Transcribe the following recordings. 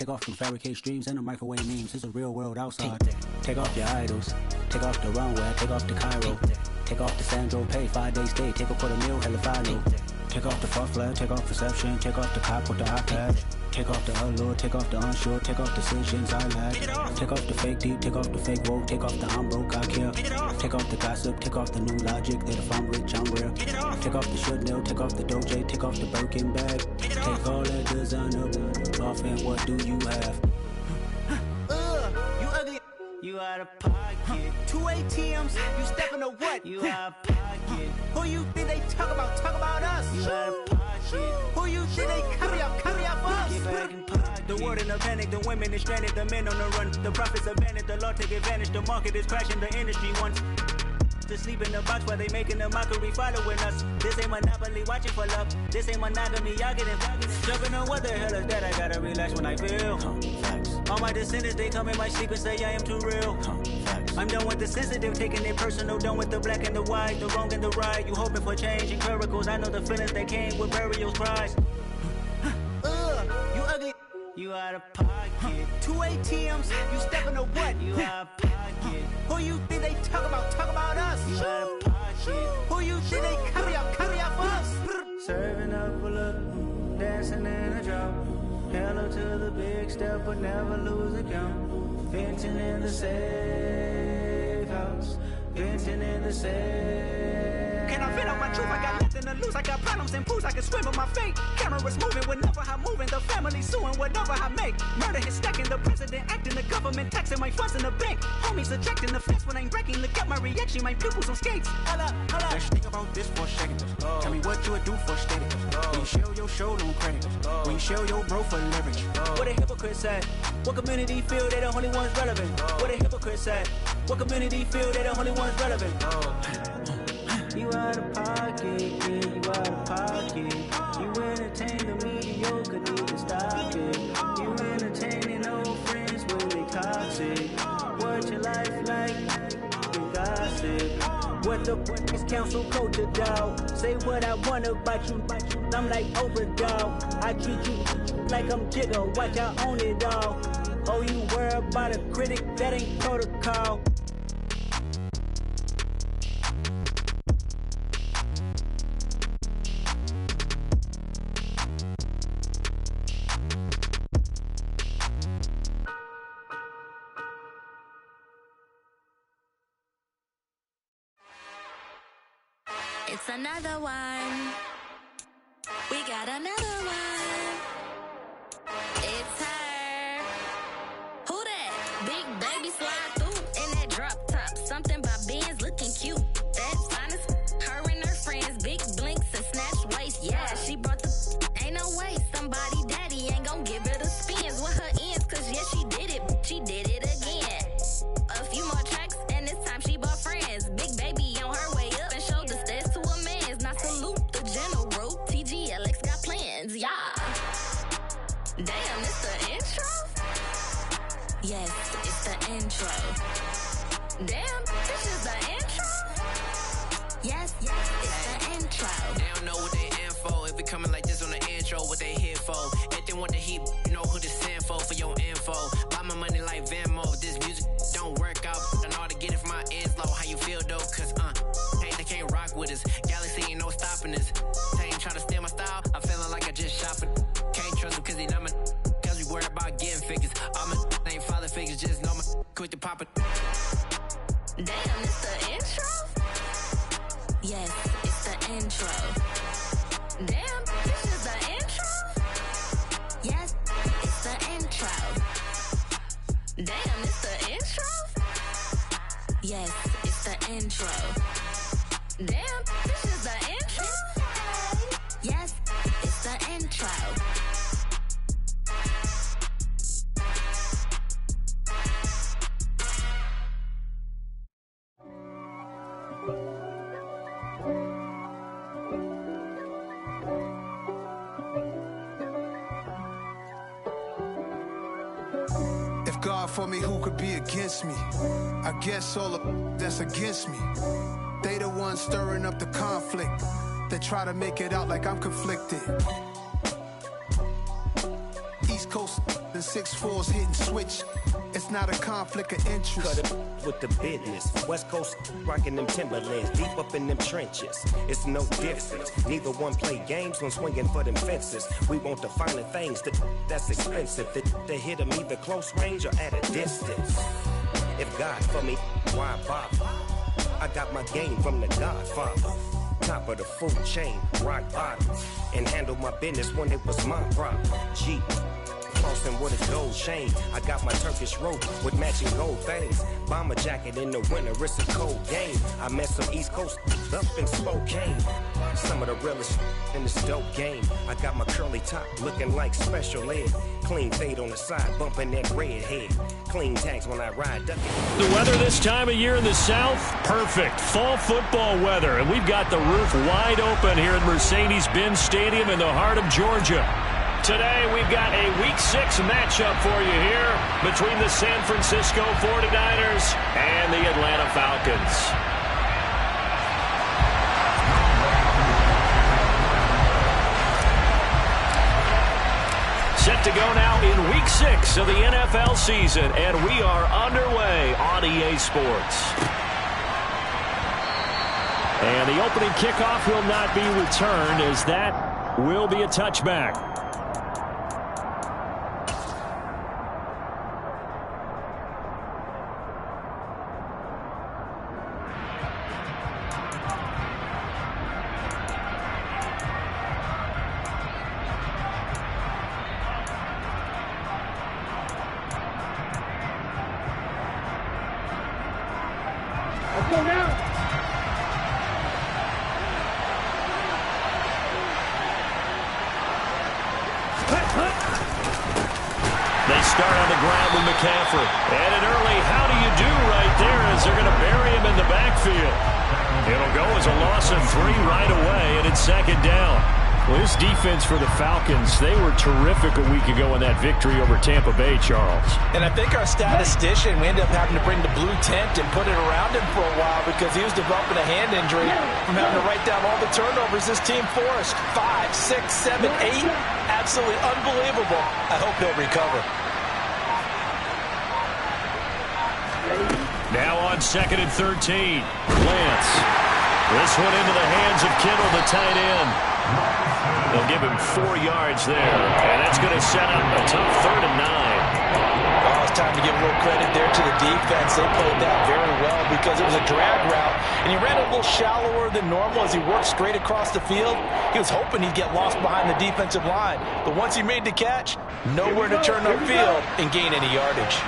Take off from fabricated dreams and the microwave memes. It's a real world outside. Take off your idols. Take off the runway. Take off the Cairo. Take off the Sandro Pay. 5 days stay. Take a quarter meal. Hella final. Take off the fuffler. Take off perception. Take off the cop with the iPad. Take off the allure. Take off the unsure. Take off decisions I lack. Take off the fake deep. Take off the fake woke. Take off the I'm broke. I care. Take off the gossip. Take off the new logic. That if I'm rich, I'm real. Take off the should know. Take off the doje. Take off the Birkin bag. Take all that designer off and what do you have? You ugly. You out of pocket. 2 ATMs. You stepping to what? You out of pocket. Who you think they talk about? Talk about us. You out of pocket. Who you think they carry up for us? Get back in pocket. The world in a panic. The women is stranded. The men on the run. The profits abandoned. The law take advantage. The market is crashing. The industry wants to sleep in the box while they making a mockery following us. This ain't Monopoly watching for love. This ain't monogamy, y'all getting jumping on what the hell is that? I gotta relax when I feel. All my descendants, they come in my sleep and say I am too real. I'm done with the sensitive, taking it personal. Done with the black and the white, the wrong and the right. You hoping for change and miracles. I know the feelings that came with burial cries. You ugly. You out of pocket. 2 ATMs. You stepping to what? You out of pocket. Who you think they talk about? Talk about us. You out of pocket. Who you think they carry up for us? Serving up a look, dancing in a drop. Hello to the big step, but never lose a count. Venting in the safe house. Venting in the safe. Can I vent on my truth? I got nothing to lose. I got problems and booze. I can swim on my fate. Cameras moving whenever I'm moving. The family suing whatever I make. Murder is stacking. The president acting. The government taxing my funds in the bank. Homies ejecting the fence when I'm breaking. Look at my reaction. My pupils on skates. Hold up. Let's think about this for a second. Tell me what you would do for steady. When you show your show, no credit. When you show your bro for leverage. What a hypocrite said. What community feel they the only ones relevant? What a hypocrite said. What community feel they the only ones relevant? You out of pocket, yeah, you out of pocket. You entertain the mediocre, need to stop it. You entertaining old friends when they toxic. What your life like? You gossip. What the fuck is council culture, dog? Say what I want about you. I'm like overdog. I treat you like I'm Jigga. Watch I own it all. Oh, you worry about a critic? That ain't protocol. It's another one. We got another one. It's her. Who that? Big baby slide through in that drop top. Something by Benz looking cute. That's finest. Her and her friends, big blinks and snatch waist. Yeah, she brought the. Ain't no way somebody daddy ain't gon' give her the spins with her ends. Cause yeah, she did it. She did it again. A few more tracks and this time she bought friends. Big baby on her way up and showed the stairs to a man's. Now salute the general. TGLX got plans, yeah. Damn, it's the intro? Yes, it's the intro. Damn, this is the intro? Yes, it's the intro. They don't know what they in for. If we coming like this on the intro, what they here for? If they want the heat, you know who to send for your info. Buy my money like Venmo. This music don't work out. I know how to get it from my ends low. How you feel though? Cause hey, they can't rock with us. Galaxy ain't no stopping us. They ain't try to steal my style. I'm feeling like I just shopping. Can't trust them cause they not my. Cause we worried about getting figures. All my ain't father figures. Just know my quit the pop it. Damn, it's the intro? Yes, it's the intro. Damn, this is the intro? Yes, it's the intro. Damn, it's the intro? Yes, it's the intro. Damn, this is the intro? Yes, it's the intro. God for me, who could be against me? I guess all the that's against me. They the ones stirring up the conflict. They try to make it out like I'm conflicted. East Coast the 6'4's hitting switch. It's not a conflict of interest. Cut it with the business. West Coast rocking them Timberlands, deep up in them trenches. It's no difference. Neither one play games when swinging for them fences. We want the finer things that's expensive. They hit them either close range or at a distance. If God for me, why bother? I got my game from the Godfather. Top of the food chain, rock bottom. And handle my business when it was my problem. Jeep. Flossing with a gold chain. I got my Turkish rope with matching gold things. Bomber jacket in the winter, it's a cold game. I met some East Coast up in Spokane. Some of the realest in this dope game. I got my curly top looking like special ed. Clean fade on the side, bumping that red head. Clean tags when I ride, ducking. The weather this time of year in the South, perfect. Fall football weather, and we've got the roof wide open here at Mercedes-Benz Stadium in the heart of Georgia. Today, we've got a Week 6 matchup for you here between the San Francisco 49ers and the Atlanta Falcons. Set to go now in Week 6 of the NFL season, and we are underway on EA Sports. And the opening kickoff will not be returned, as that will be a touchback. They start on the ground with McCaffrey. And an early how do you do right there as they're going to bury him in the backfield. It'll go as a loss of 3 right away, and it's second down. Well, this defense for the Falcons, they were terrific a week ago in that victory over Tampa Bay, Charles. And I think our statistician, we ended up having to bring the blue tent and put it around him for a while because he was developing a hand injury from having to write down all the turnovers this team forced. 5, 6, 7, 8. Absolutely unbelievable. I hope he'll recover. Now on 2nd and 13. Lance. This one into the hands of Kittle, the tight end. They'll give him 4 yards there, and that's going to set up a tough 3rd and 9. Oh, it's time to give a little credit there to the defense. They played that very well because it was a drag route, and he ran a little shallower than normal as he worked straight across the field. He was hoping he'd get lost behind the defensive line, but once he made the catch, nowhere to turn upfield and gain any yardage.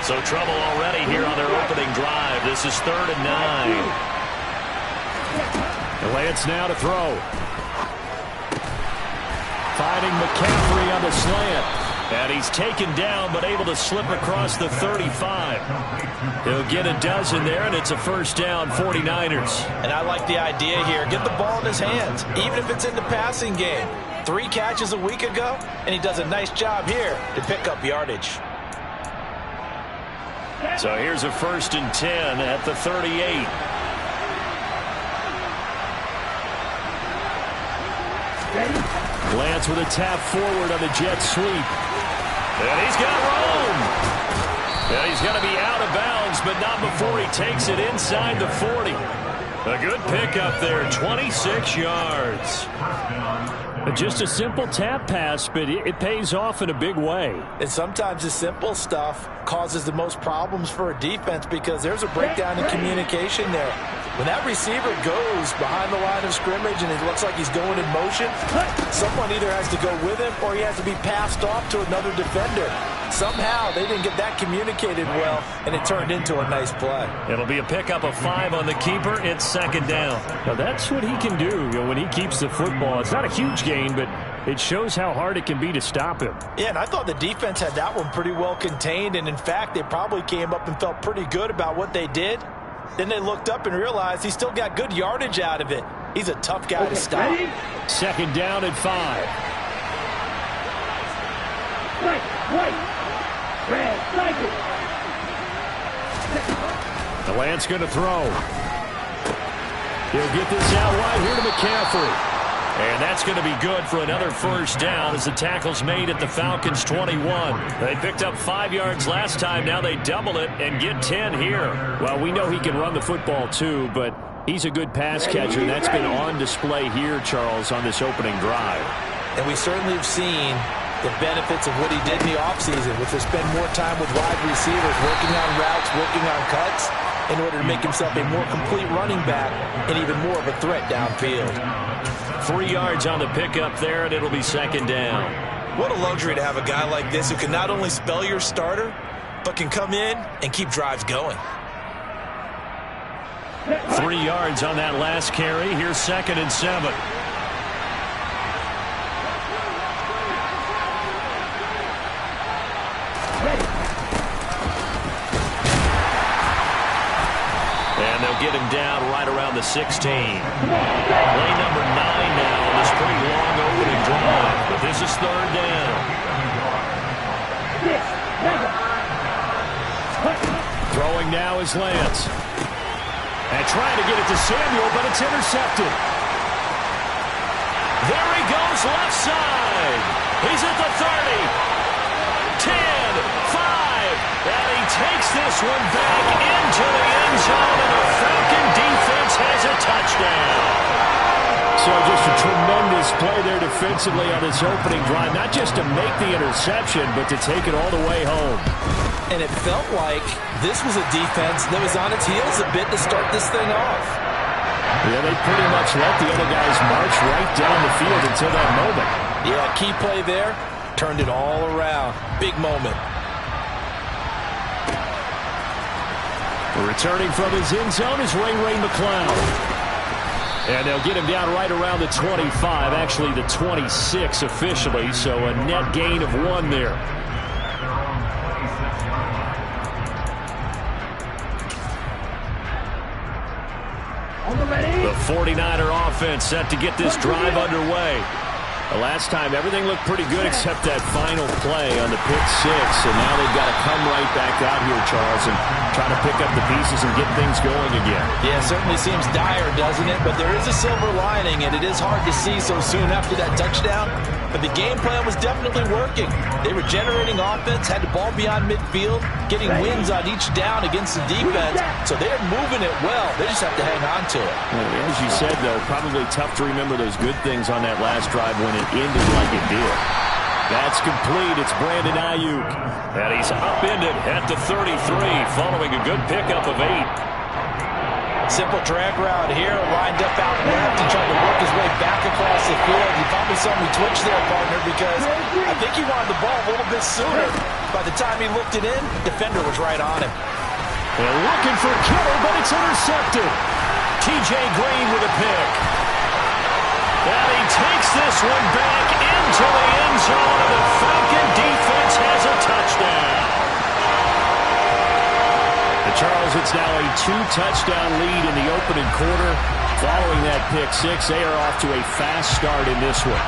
So trouble already here on their opening drive. This is 3rd and 9. Lance now to throw. Finding McCaffrey on the slant. And he's taken down, but able to slip across the 35. He'll get a dozen there, and it's a first down, 49ers. And I like the idea here. Get the ball in his hands, even if it's in the passing game. 3 catches a week ago, and he does a nice job here to pick up yardage. So here's a 1st and 10 at the 38. Lance with a tap forward on the jet sweep. And he's got room. And he's going to be out of bounds, but not before he takes it inside the 40. A good pickup there, 26 yards. Just a simple tap pass, but it pays off in a big way. And sometimes the simple stuff causes the most problems for a defense because there's a breakdown in communication there. When that receiver goes behind the line of scrimmage and it looks like he's going in motion, someone either has to go with him or he has to be passed off to another defender. Somehow they didn't get that communicated well, and it turned into a nice play. It'll be a pickup of 5 on the keeper. It's 2nd down. Now that's what he can do, when he keeps the football. It's not a huge gain, but it shows how hard it can be to stop him. Yeah, and I thought the defense had that one pretty well contained, and in fact, they probably came up and felt pretty good about what they did. Then they looked up and realized he still got good yardage out of it. He's a tough guy to stop. 2nd down and 5. The Lance going to throw. He'll get this out wide here to McCaffrey. And that's going to be good for another first down as the tackle's made at the Falcons' 21. They picked up 5 yards last time. Now they double it and get 10 here. Well, we know he can run the football too, but he's a good pass catcher. That's been on display here, Charles, on this opening drive. And we certainly have seen the benefits of what he did in the offseason, which was spend more time with wide receivers, working on routes, working on cuts, in order to make himself a more complete running back and even more of a threat downfield. 3 yards on the pickup there, and it'll be second down. What a luxury to have a guy like this who can not only spell your starter, but can come in and keep drives going. 3 yards on that last carry. Here's 2nd and 7. And they'll get him down right around the 16. Play number 9 now on this pretty long opening drive. But this is 3rd down. Throwing now is Lance. And trying to get it to Samuel, but it's intercepted. There he goes, left side. He's at the 30. 10, 5. And he takes this one back into the end zone, and the Falcon defense has a touchdown. So just a tremendous play there defensively on this opening drive, not just to make the interception, but to take it all the way home. And it felt like this was a defense that was on its heels a bit to start this thing off. Yeah, they pretty much let the other guys march right down the field until that moment. Yeah, key play there, turned it all around. Big moment. Returning from his end zone is Ray McCloud. And they'll get him down right around the 25, actually the 26 officially, so a net gain of 1 there. The 49er offense set to get this drive underway. The last time, everything looked pretty good except that final play on the pick 6. And now they've got to come right back out here, Charles, and try to pick up the pieces and get things going again. Yeah, it certainly seems dire, doesn't it? But there is a silver lining, and it is hard to see so soon after that touchdown. But the game plan was definitely working. They were generating offense, had the ball beyond midfield, getting wins on each down against the defense. So they're moving it well. They just have to hang on to it. Well, as you said, though, probably tough to remember those good things on that last drive when it ended like it did. That's complete. It's Brandon Ayuk. And he's upended at the 33 following a good pickup of 8. Simple drag route here, lined up out left and trying to work his way back across the field. You probably saw me twitch there, partner, because I think he wanted the ball a little bit sooner. By the time he looked it in, defender was right on him. They're looking for Kittle, but it's intercepted. T.J. Green with a pick. And he takes this one back into the end zone, and the Falcon defense has a touchdown. Charles, it's now a 2-touchdown lead in the opening quarter. Following that pick 6, they are off to a fast start in this one.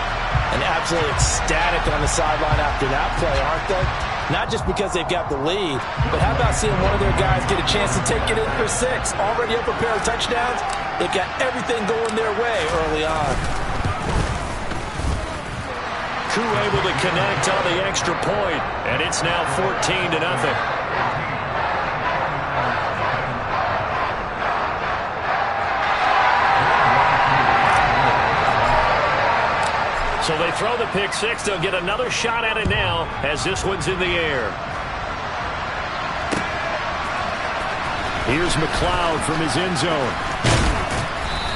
And absolutely ecstatic on the sideline after that play, aren't they? Not just because they've got the lead, but how about seeing one of their guys get a chance to take it in for 6? Already up a pair of touchdowns. They've got everything going their way early on. Koo able to connect on the extra point, and it's now 14-0. So they throw the pick 6. They'll get another shot at it now as this one's in the air. Here's McCloud from his end zone.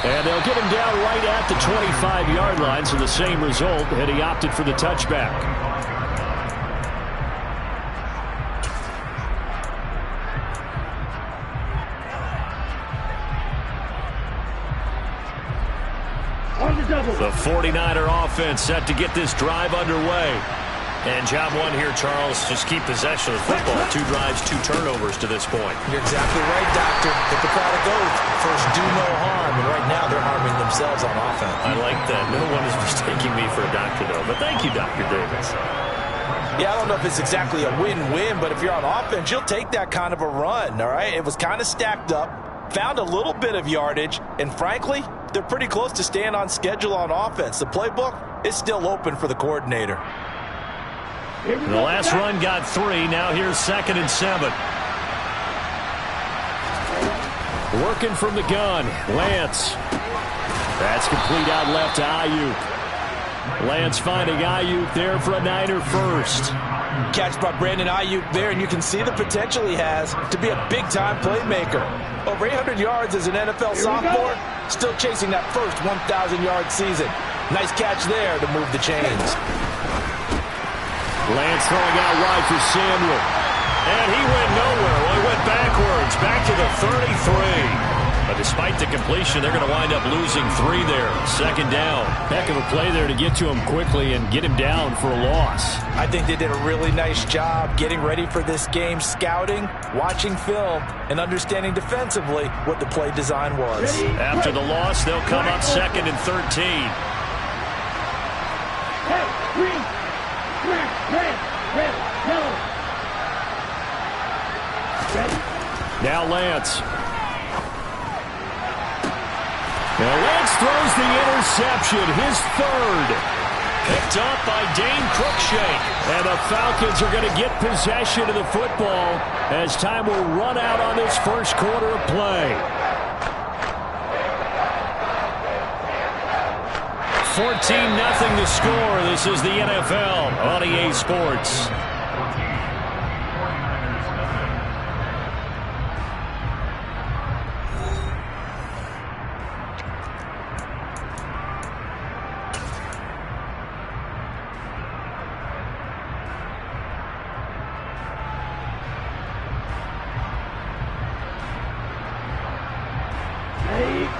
And they'll get him down right at the 25-yard line, so the same result, and he opted for the touchback. The 49er offense set to get this drive underway. And job 1 here, Charles, just keep possession of the football. 2 drives, 2 turnovers to this point. You're exactly right, Doctor. Hippocratic oath. First, do no harm. And right now, they're harming themselves on offense. I like that. No one is mistaking me for a doctor, though. But thank you, Dr. Davis. Yeah, I don't know if it's exactly a win-win, but if you're on offense, you'll take that kind of a run, all right? It was kind of stacked up, found a little bit of yardage, and frankly, they're pretty close to staying on schedule on offense. The playbook is still open for the coordinator. The last run got 3. Now here's 2nd and 7. Working from the gun, Lance. That's complete out left to Ayuk. Lance finding Ayuk there for a Niner first. Catch by Brandon Ayuk there, and you can see the potential he has to be a big-time playmaker. Over 800 yards as an NFL sophomore, still chasing that first 1,000-yard season. Nice catch there to move the chains. Lance throwing out wide for Samuel. And he went nowhere. Well, he went backwards, back to the 33. But despite the completion, they're going to wind up losing 3 there. 2nd down. Heck of a play there to get to him quickly and get him down for a loss. I think they did a really nice job getting ready for this game, scouting, watching film, and understanding defensively what the play design was. After the loss, they'll come up 2nd and 13. Now Lance. Now Lance throws the interception, his 3rd. Picked up by Dane Cruikshank. And the Falcons are going to get possession of the football as time will run out on this first quarter of play. 14-0 the score. This is the NFL on EA Sports.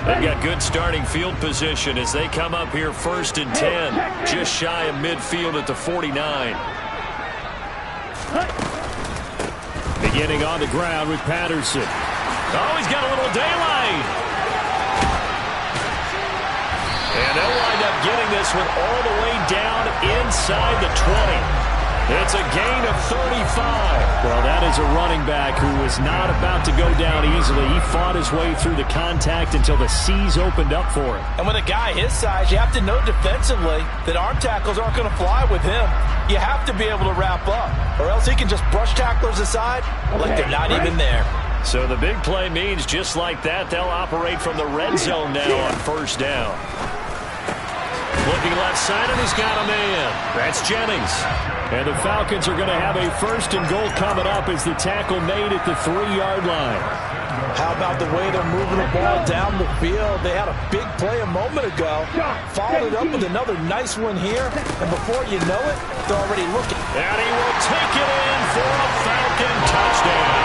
They've got good starting field position as they come up here 1st and 10, just shy of midfield at the 49. Beginning on the ground with Patterson. Oh, he's got a little daylight. And they'll wind up getting this one all the way down inside the 20. It's a gain of 35. Well, that is a running back who was not about to go down easily. He fought his way through the contact until the seas opened up for him. And with a guy his size, you have to know defensively that arm tackles aren't going to fly with him. You have to be able to wrap up, or else he can just brush tacklers aside like they're not even there. So the big play means just like that, they'll operate from the red zone now on 1st down. Looking left side, and he's got a man. That's Jennings. And the Falcons are going to have a 1st and goal coming up as the tackle made at the 3-yard line. How about the way they're moving the ball down the field? They had a big play a moment ago. Followed it up with another nice one here. And before you know it, they're already looking. And he will take it in for a Falcon touchdown.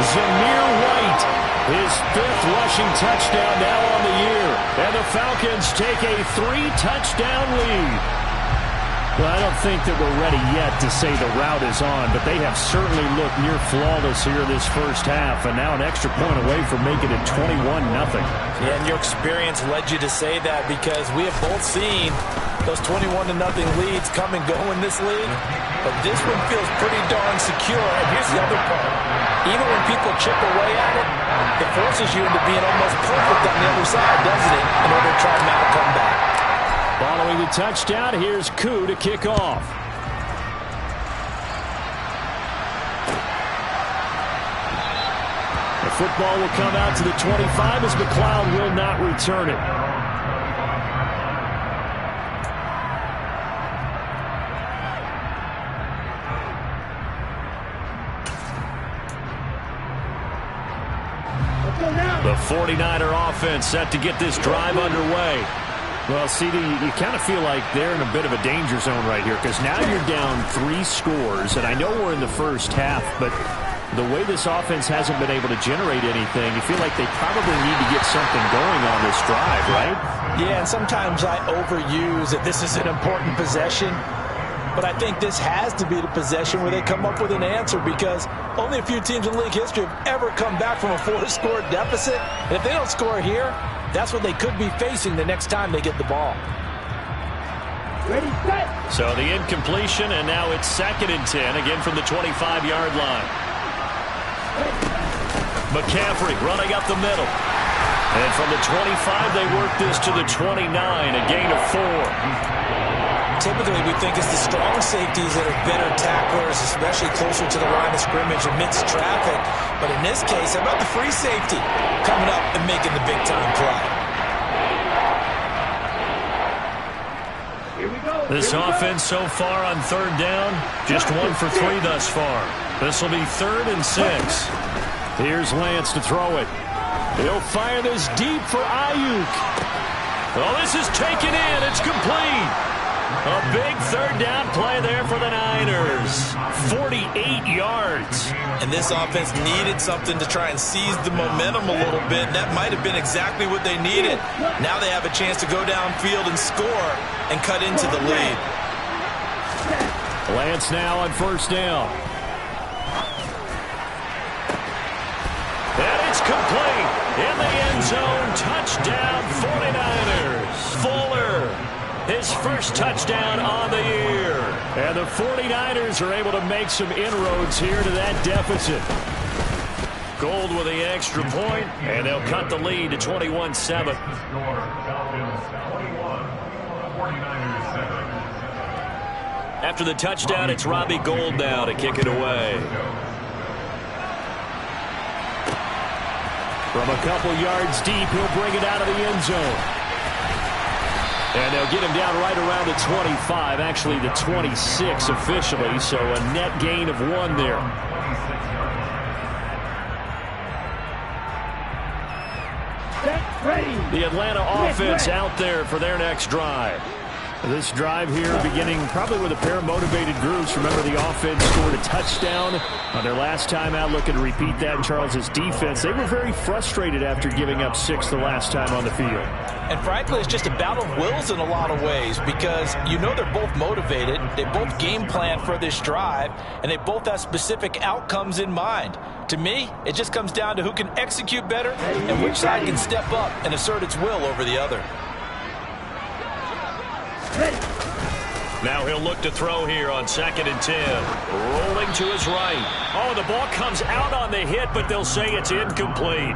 Zamir White, his 5th rushing touchdown now on the year. And the Falcons take a 3-touchdown lead. Well, I don't think that we're ready yet to say the route is on, but they have certainly looked near flawless here this first half, and now an extra point away from making it 21-0. Yeah, and your experience led you to say that because we have both seen those 21-0 leads come and go in this league, but this one feels pretty darn secure. And here's the other part. Even when people chip away at it, it forces you into being almost perfect on the other side, doesn't it, in order to try to mount a comeback. Following the touchdown, here's Koo to kick off. The football will come out to the 25 as McLeod will not return it. The 49er offense set to get this drive underway. Well, CD, you kind of feel like they're in a bit of a danger zone right here because now you're down 3 scores, and I know we're in the first half, but the way this offense hasn't been able to generate anything, you feel like they probably need to get something going on this drive, right? Yeah, and sometimes I overuse that this is an important possession, but I think this has to be the possession where they come up with an answer because only a few teams in league history have ever come back from a 4-score deficit, and if they don't score here, that's what they could be facing the next time they get the ball. Ready, set. So the incompletion, and now it's 2nd and 10, again from the 25-yard line. McCaffrey running up the middle. And from the 25, they work this to the 29, a gain of 4. Typically, we think it's the strong safeties that are better tacklers, especially closer to the line of scrimmage amidst traffic. But in this case, how about the free safety coming up and making the big-time play? This offense so far on third down, just 1 for 3 thus far. This will be 3rd and 6. Here's Lance to throw it. He'll fire this deep for Ayuk. Well, this is taken in. It's complete. A big third down play there for the Niners. 48 yards. And this offense needed something to try and seize the momentum a little bit. That might have been exactly what they needed. Now they have a chance to go downfield and score and cut into the lead. Lance now on first down. And it's complete. In the end zone, touchdown 49ers. Fuller, his first touchdown on the year. And the 49ers are able to make some inroads here to that deficit. Gold with the extra point, and they'll cut the lead to 21-7. After the touchdown, it's Robbie Gould now to kick it away. From a couple yards deep, he'll bring it out of the end zone. And they'll get him down right around the 25, actually the 26 officially, so a net gain of 1 there. The Atlanta offense out there for their next drive. This drive here beginning probably with a pair of motivated groups. Remember, the offense scored a touchdown on their last time out. Looking to repeat that in Charles's defense. They were very frustrated after giving up 6 the last time on the field. And frankly, it's just a battle of wills in a lot of ways because you know they're both motivated. They both game plan for this drive, and they both have specific outcomes in mind. To me, it just comes down to who can execute better and which side can step up and assert its will over the other. Now he'll look to throw here on 2nd and 10. Rolling to his right. Oh, the ball comes out on the hit, but they'll say it's incomplete.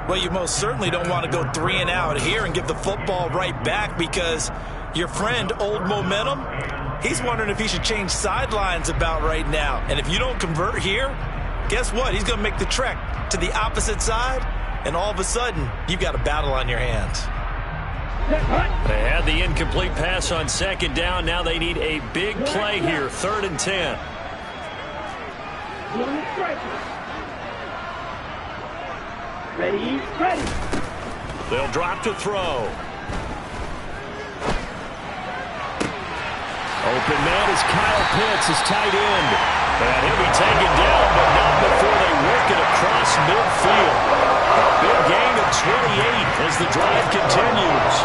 Well, you most certainly don't want to go 3 and out here and give the football right back because your friend, Old Momentum, he's wondering if he should change sidelines about right now. And if you don't convert here, guess what? He's going to make the trek to the opposite side, and all of a sudden, you've got a battle on your hands. They had the incomplete pass on 2nd down. Now they need a big play here, 3rd and 10. Ready. They'll drop to throw. Open man is Kyle Pitts, his tight end. And he'll be taken down, but not before they work it across midfield. A big gain of 28 as the drive continues.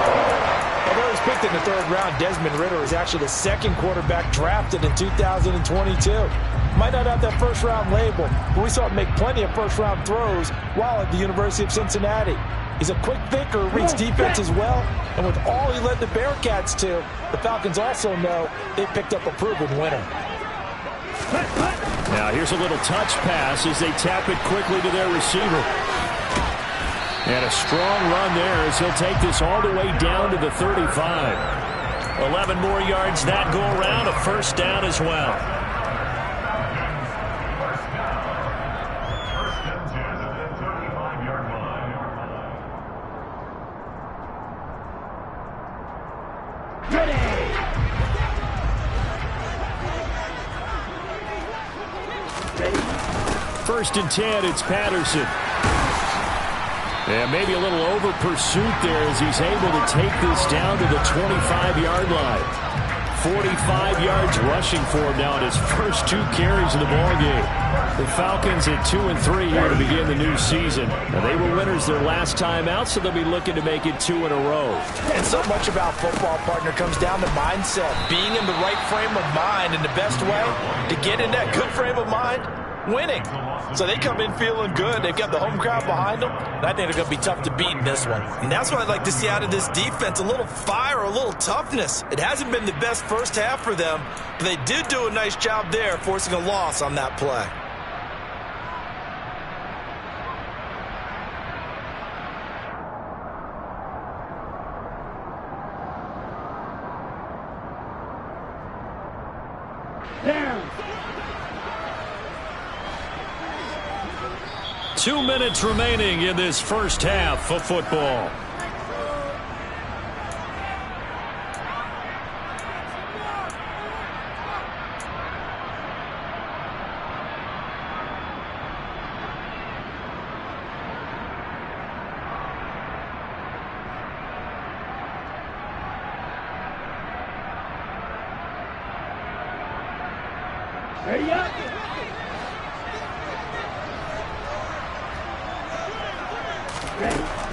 Although he was picked in the 3rd round, Desmond Ridder is actually the 2nd quarterback drafted in 2022. Might not have that first-round label, but we saw him make plenty of first-round throws while at the University of Cincinnati. He's a quick thinker, reads defense as well, and with all he led the Bearcats to, the Falcons also know they picked up a proven winner. Now here's a little touch pass as they tap it quickly to their receiver. And a strong run there as he'll take this all the way down to the 35. 11 more yards that go around, a first down as well. First and 10, it's Patterson. And maybe a little over pursuit there as he's able to take this down to the 25-yard line. 45 yards rushing for him now in his first 2 carries of the ballgame. The Falcons at 2-3 here to begin the new season. Now, they were winners their last time out, so they'll be looking to make it 2 in a row. And so much about football, partner, comes down to mindset. Being in the right frame of mind, and the best way to get in that good frame of mind, winning. So they come in feeling good. They've got the home crowd behind them. And I think they're going to be tough to beat in this one. And that's what I'd like to see out of this defense, a little fire, a little toughness. It hasn't been the best first half for them, but they did do a nice job there forcing a loss on that play. 2 minutes remaining in this first half of football.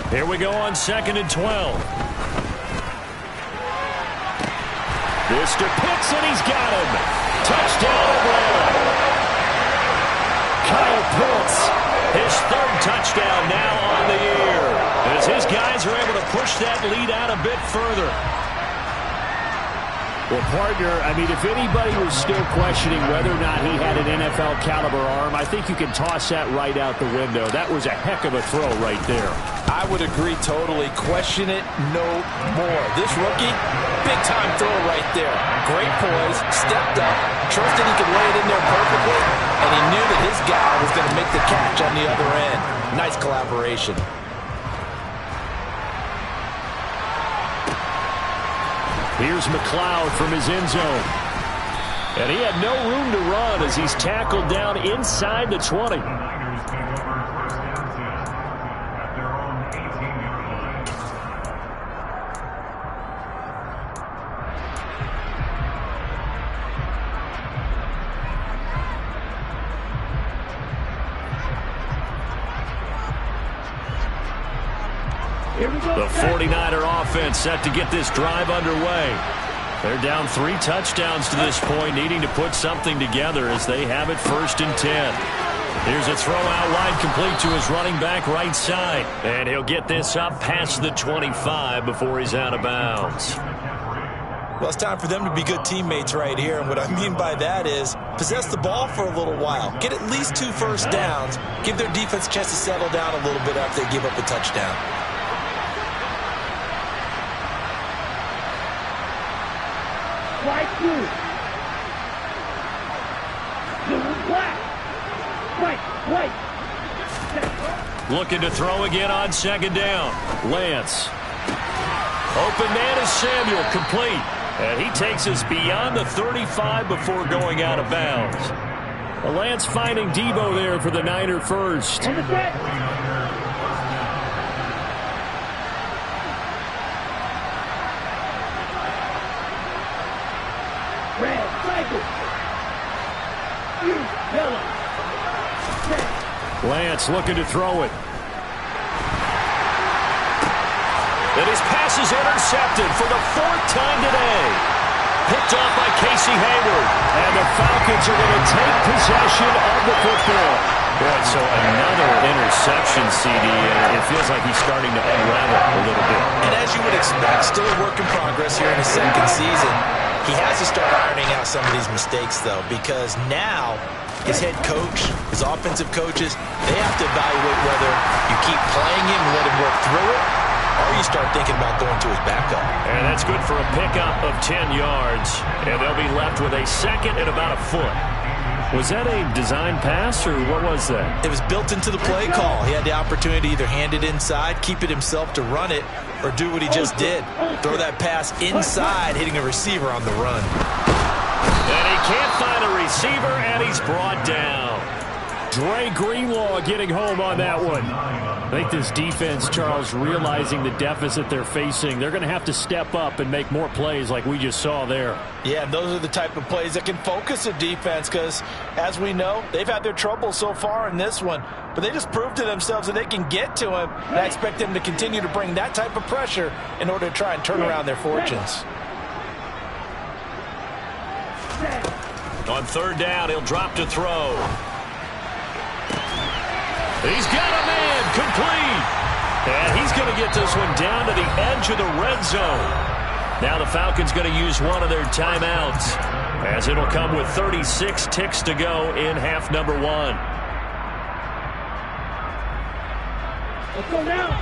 Here we go on 2nd and 12. This to Pitts, and he's got him. Touchdown, Atlanta. Kyle Pitts, his 3rd touchdown now on the year, as his guys are able to push that lead out a bit further. Well, partner, I mean, if anybody was still questioning whether or not he had an NFL caliber arm, I think you can toss that right out the window. That was a heck of a throw right there. I would agree totally. Question it no more. This rookie, big-time throw right there. Great poise, stepped up, trusted he could lay it in there perfectly, and he knew that his guy was going to make the catch on the other end. Nice collaboration. Here's McLeod from his end zone. And he had no room to run as he's tackled down inside the 20. The 49er offense set to get this drive underway. They're down 3 touchdowns to this point, needing to put something together as they have it 1st and 10. Here's a throw out wide, complete to his running back right side. And he'll get this up past the 25 before he's out of bounds. Well, it's time for them to be good teammates right here. And what I mean by that is possess the ball for a little while. Get at least 2 first downs. Give their defense a chance to settle down a little bit after they give up a touchdown. Looking to throw again on 2nd down. Lance. Open man is Samuel, complete. And he takes us beyond the 35 before going out of bounds. Lance finding Debo there for the Niner first. Lance looking to throw it. And his pass is intercepted for the 4th time today. Picked off by Casey Hayward. And the Falcons are going to take possession of the football. Boy, so another interception, CD. And it feels like he's starting to unravel a little bit. And as you would expect, still a work in progress here in his 2nd season. He has to start ironing out some of these mistakes, though, because now his head coach, his offensive coaches, they have to evaluate whether you keep playing him and let him work through it, or you start thinking about going to his backup. And that's good for a pickup of 10 yards. And they'll be left with a 2nd and about a foot. Was that a design pass, or what was that? It was built into the play call. He had the opportunity to either hand it inside, keep it himself to run it, or do what he just did. Throw that pass inside, hitting a receiver on the run. And he can't find a receiver, and he's brought down. Dre Greenlaw getting home on that one. I think this defense, Charles, realizing the deficit they're facing, they're going to have to step up and make more plays like we just saw there. Yeah, and those are the type of plays that can focus a defense because, as we know, they've had their trouble so far in this one. But they just proved to themselves that they can get to him, and I expect them to continue to bring that type of pressure in order to try and turn around their fortunes. On 3rd down, he'll drop to throw. He's got a man, complete. And he's going to get this one down to the edge of the red zone. Now the Falcons going to use one of their timeouts, as it'll come with 36 ticks to go in half number 1. Let's go now.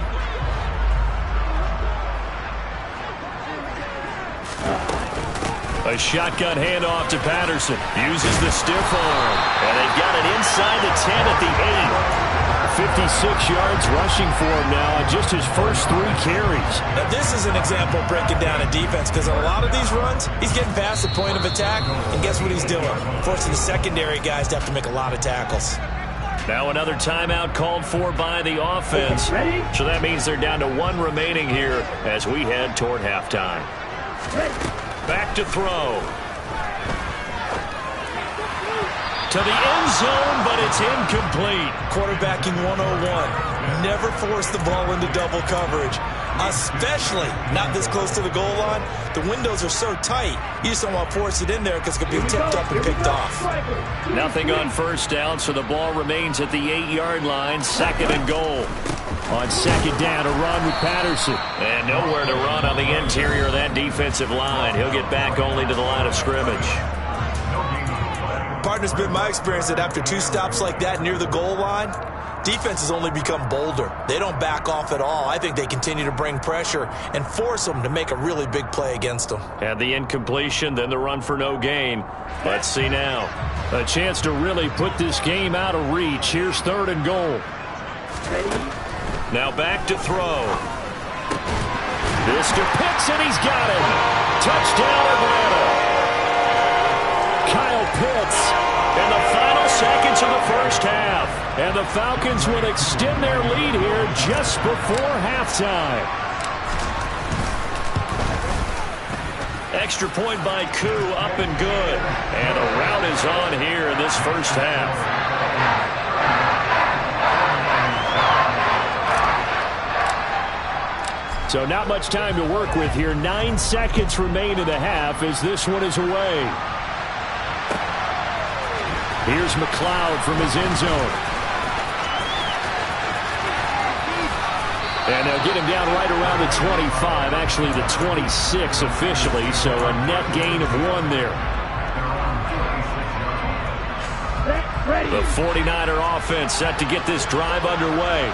A shotgun handoff to Patterson. Uses the stiff arm. And they've got it inside the 10 at the 8. 56 yards rushing for him now on just his first 3 carries. Now, this is an example of breaking down a defense because on a lot of these runs, he's getting past the point of attack, and guess what he's doing? Forcing the secondary guys to have to make a lot of tackles. Now another timeout called for by the offense. So that means they're down to 1 remaining here as we head toward halftime. Back to throw. To the end zone, but it's incomplete. Quarterbacking 101. Never force the ball into double coverage, especially not this close to the goal line. The windows are so tight, you just don't want to force it in there because it could be tipped up and picked off. Nothing on first down, so the ball remains at the 8-yard line, 2nd and goal. On 2nd down, a run with Patterson. And nowhere to run on the interior of that defensive line. He'll get back only to the line of scrimmage. Partner's been my experience that after 2 stops like that near the goal line, defenses only become bolder. They don't back off at all. I think they continue to bring pressure and force them to make a really big play against them. And the incompletion, then the run for no gain. Let's see now. A chance to really put this game out of reach. Here's 3rd and goal. Now back to throw. This to Pitts, and he's got it. Touchdown, Atlanta. Kyle Pitts in the final seconds of the first half. And the Falcons will extend their lead here just before halftime. Extra point by Koo, up and good. And a rout is on here in this first half. So not much time to work with here. 9 seconds remain in the half as this one is away. Here's McLeod from his end zone. And they'll get him down right around the 25, actually the 26 officially, so a net gain of 1 there. The 49er offense set to get this drive underway.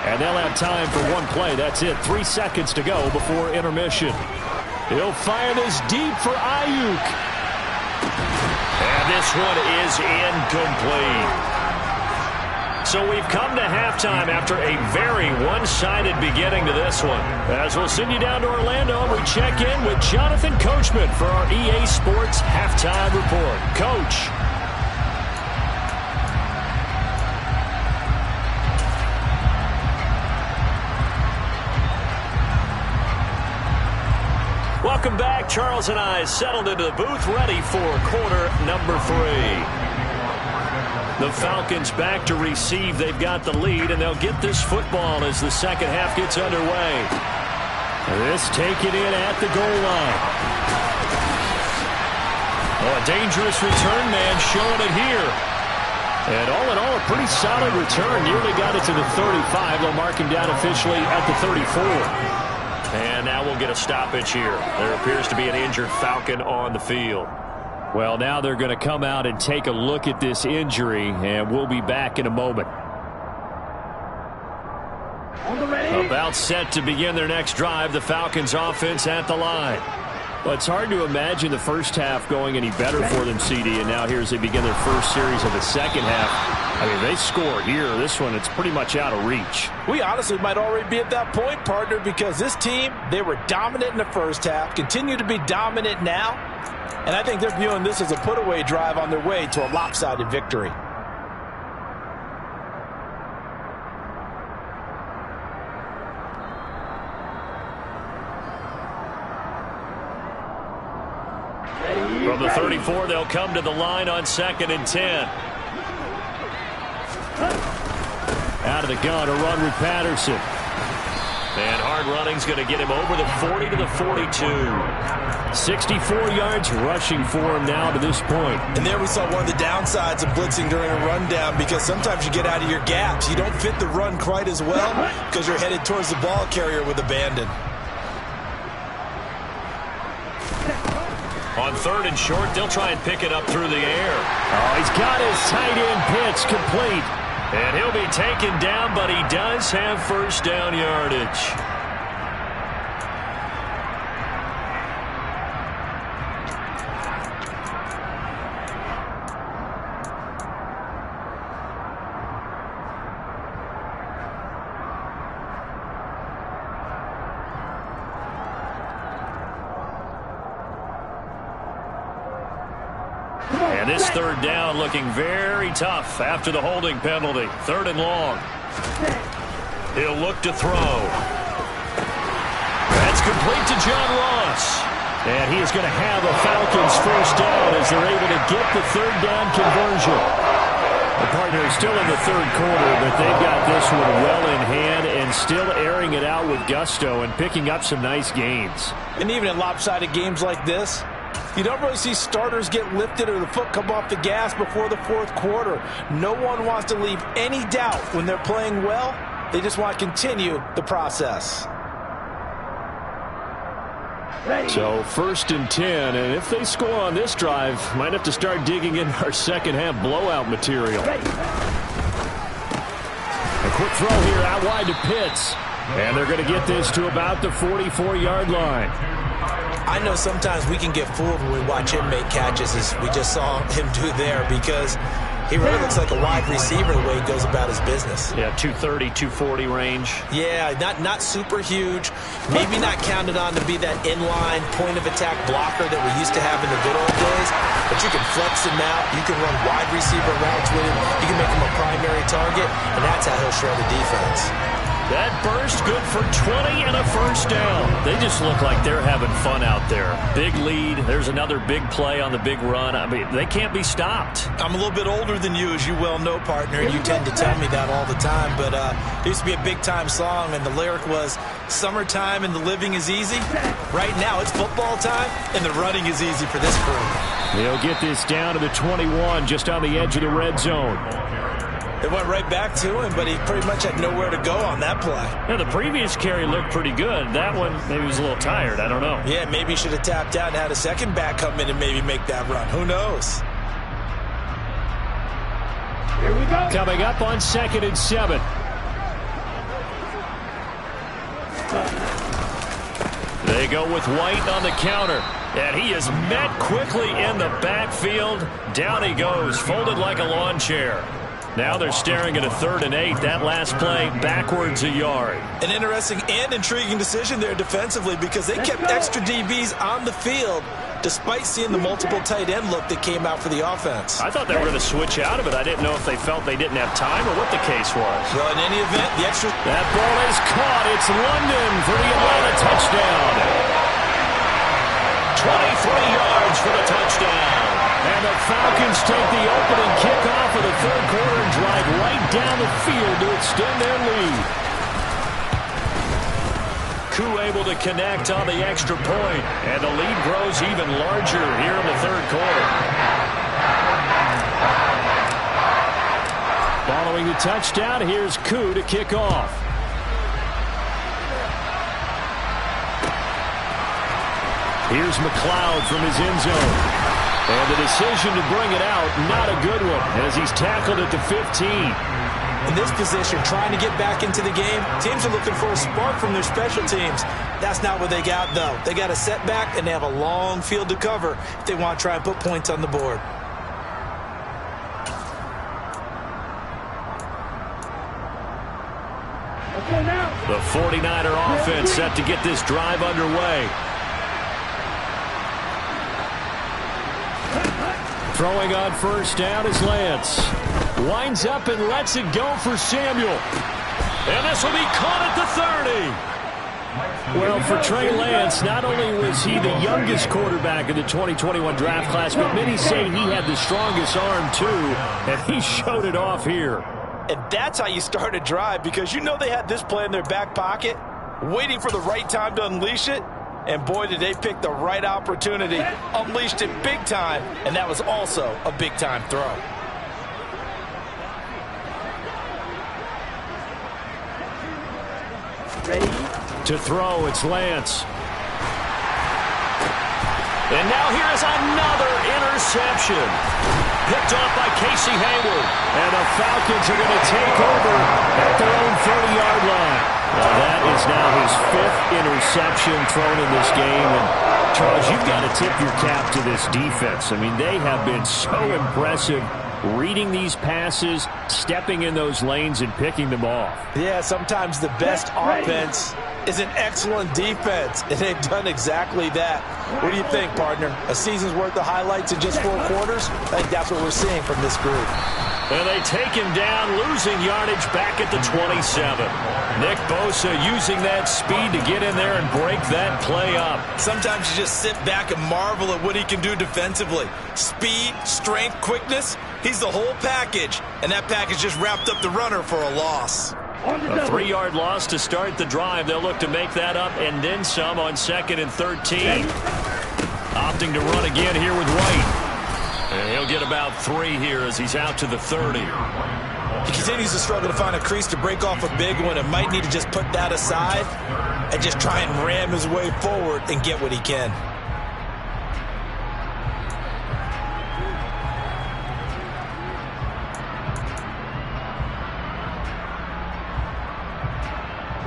And they'll have time for 1 play. That's it. 3 seconds to go before intermission. He'll fire this deep for Ayuk. And this one is incomplete. So we've come to halftime after a very one-sided beginning to this one. As we'll send you down to Orlando, we check in with Jonathan Coachman for our EA Sports Halftime Report. Coach. Welcome back. Charles and I settled into the booth, ready for quarter number 3. The Falcons back to receive. They've got the lead, and they'll get this football as the second half gets underway. This taken in at the goal line. Oh, a dangerous return man showing it here. And all in all, a pretty solid return. Nearly got it to the 35. They'll mark him down officially at the 34. And now we'll get a stoppage here. There appears to be an injured Falcon on the field. Well, now they're going to come out and take a look at this injury, and we'll be back in a moment. About set to begin their next drive, the Falcons offense at the line. Well, it's hard to imagine the first half going any better for them, CD, and now here as they begin their first series of the second half. I mean, they score here. This one, it's pretty much out of reach. We honestly might already be at that point, partner, because this team, they were dominant in the first half, continue to be dominant now, and I think they're viewing this as a put-away drive on their way to a lopsided victory. From the 34, they'll come to the line on 2nd and 10. Out of the gun, a run with Patterson. And hard running's going to get him over the 40 to the 42. 64 yards rushing for him now to this point. And there we saw one of the downsides of blitzing during a rundown, because sometimes you get out of your gaps. You don't fit the run quite as well because you're headed towards the ball carrier with abandon. On 3rd and short, they'll try and pick it up through the air. Oh, he's got his tight end pitch complete. And he'll be taken down, but he does have first down yardage. And this third down looking very tough after the holding penalty. 3rd and long. He'll look to throw. That's complete to John Ross. And he is going to have a Falcons first down as they're able to get the 3rd down conversion. The partner is still in the 3rd quarter, but they've got this one well in hand and still airing it out with gusto and picking up some nice gains. And even in lopsided games like this, you don't really see starters get lifted or the foot come off the gas before the 4th quarter. No one wants to leave any doubt when they're playing well. They just want to continue the process. So 1st and 10, and if they score on this drive, might have to start digging in our second half blowout material. A quick throw here out wide to Pitts, and they're going to get this to about the 44-yard line. I know sometimes we can get fooled when we watch him make catches, as we just saw him do there, because he really looks like a wide receiver the way he goes about his business. Yeah, 230, 240 range. Yeah, not super huge. Maybe not counted on to be that inline point-of-attack blocker that we used to have in the good old days. But you can flex him out. You can run wide receiver routes with him. You can make him a primary target, and that's how he'll shred the defense. That burst good for 20 and a first down. They just look like they're having fun out there. Big lead. There's another big play on the big run. I mean, they can't be stopped. I'm a little bit older than you, as you well know, partner, and you tend to tell me that all the time. But there used to be a big-time song, and the lyric was, "Summertime and the living is easy." Right now, it's football time, and the running is easy for this crew. They'll get this down to the 21, just on the edge of the red zone. It went right back to him, but he pretty much had nowhere to go on that play. Yeah, the previous carry looked pretty good. That one, maybe he was a little tired. I don't know. Yeah, maybe he should have tapped out and had a second back come in and maybe make that run. Who knows? Here we go. Coming up on 2nd and 7. They go with White on the counter. And he is met quickly in the backfield. Down he goes, folded like a lawn chair. Now they're staring at a 3rd and 8. That last play backwards a yard. An interesting and intriguing decision there defensively, because they kept extra DBs on the field despite seeing the multiple tight end look that came out for the offense. I thought they were going to switch out of it. I didn't know if they felt they didn't have time or what the case was. Well, in any event, the extra... That ball is caught. It's London for the Atlanta touchdown. 23 yards for the touchdown. And the Falcons take the opening kickoff of the 3rd quarter and drive right down the field to extend their lead. Koo able to connect on the extra point, and the lead grows even larger here in the 3rd quarter. Following the touchdown, here's Koo to kick off. Here's McLeod from his end zone. And the decision to bring it out, not a good one, as he's tackled at the 15. In this position, trying to get back into the game, teams are looking for a spark from their special teams. That's not what they got, though. They got a setback, and they have a long field to cover if they want to try and put points on the board. The 49er offense set to get this drive underway. Throwing on first down is Lance. Winds up and lets it go for Samuel. And this will be caught at the 30. Well, for Trey Lance, not only was he the youngest quarterback in the 2021 draft class, but many say he had the strongest arm too, and he showed it off here. And that's how you start a drive, because you know they had this play in their back pocket, waiting for the right time to unleash it. And boy, did they pick the right opportunity, unleashed it big time, and that was also a big-time throw. Ready? To throw, it's Lance. And now here is another interception. Picked off by Casey Hayward. And the Falcons are going to take over at their own 30-yard line. Well, that is now his 5th interception thrown in this game. And, Charles, you've got to tip your cap to this defense. I mean, they have been so impressive reading these passes, stepping in those lanes, and picking them off. Yeah, sometimes the best offense is an excellent defense, and they've done exactly that. What do you think, partner? A season's worth of highlights in just 4 quarters? I think that's what we're seeing from this group. And they take him down, losing yardage back at the 27. Nick Bosa using that speed to get in there and break that play up. Sometimes you just sit back and marvel at what he can do defensively. Speed, strength, quickness, he's the whole package. And that package just wrapped up the runner for a loss. A 3-yard loss to start the drive. They'll look to make that up and then some on 2nd and 13. Opting to run again here with White. And he'll get about 3 here as he's out to the 30. He continues to struggle to find a crease to break off a big one and might need to just put that aside and just try and ram his way forward and get what he can.